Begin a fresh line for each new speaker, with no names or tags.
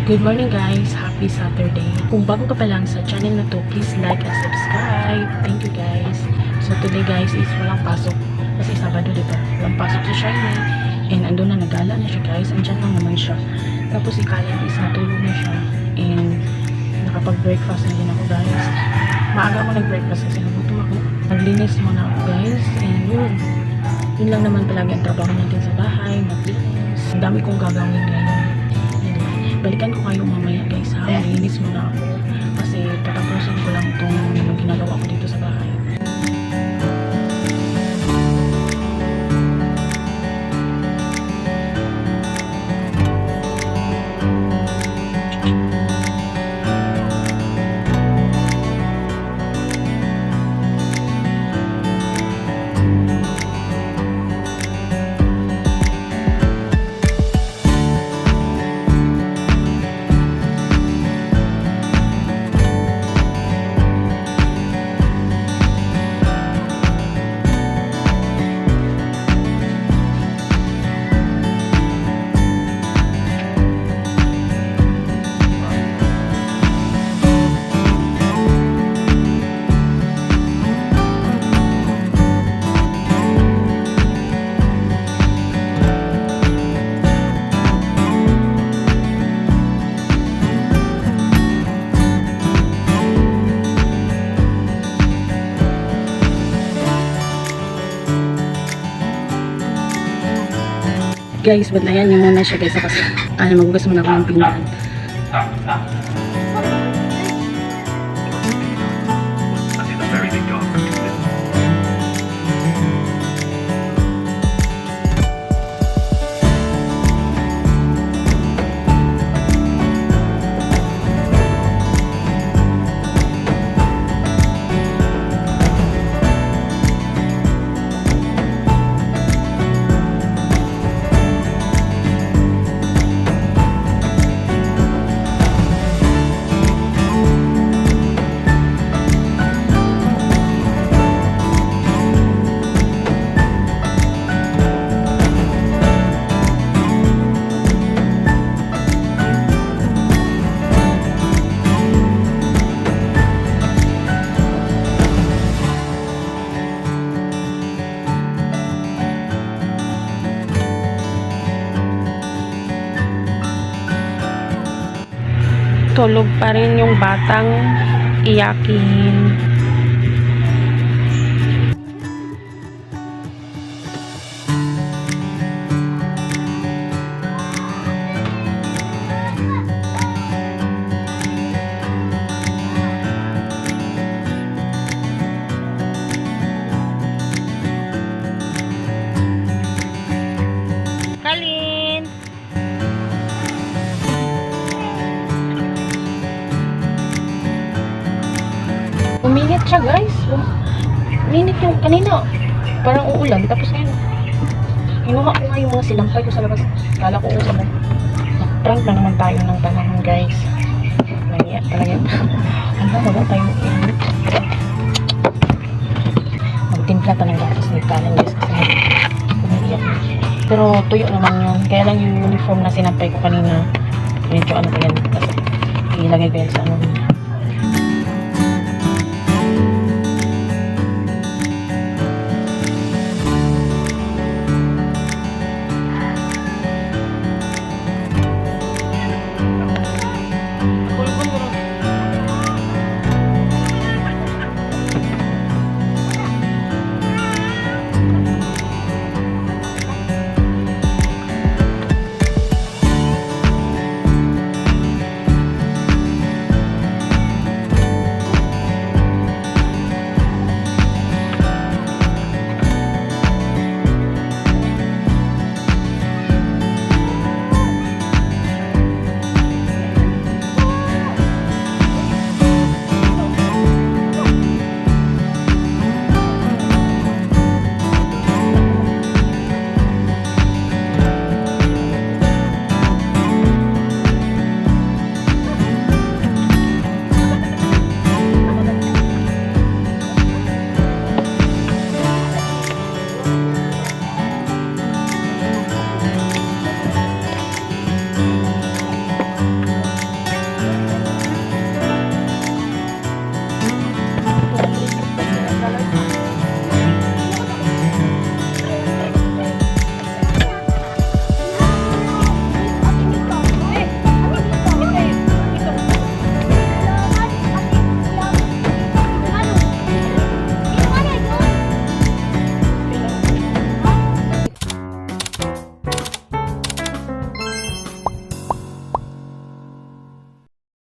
Good morning guys! Happy Saturday! Kung bago ka pa lang sa channel na to, please like and subscribe. Thank you guys! So today guys is walang pasok. Kasi Sabado diba? Walang pasok sa Shiny. And andun na, nagala na siya guys. Andyan lang naman siya. Tapos si Kalen is natulog na siya. And nakapag-breakfast na din ako guys. Maaga ako nag-breakfast kasi nagutom ako. Naglinis muna ako guys. And yun lang naman palagi ang trabaho natin sa bahay. Maglinis. Ang dami kong gagawin ngayon. Balikan ko kayo mamaya guys ha, maglinis muna ako kasi tatapusin ko lang itong ginagawa ko dito sa bahay. Guys, badlayan niyo muna siya guys kasi magugas muna ako ng pinggan. Tulog pa rin yung batang iyakin. Uminit siya guys. Uminit yung kanina. Parang uulan. Tapos ngayon, inuha ko nga yung mga sinampay ko sa labas. Kala ko usa mo. Prank na naman tayo ng tanahon guys. Naya talaga. Ano ba tayo uminit? Magtimpla talaga ako sa kalan guys. Kasi umiiyak. Pero tuyo naman yun. Kaya lang yung uniform na sinampay ko kanina. Medyo ano ko yan. Kasi ilagay ko yan sa ano.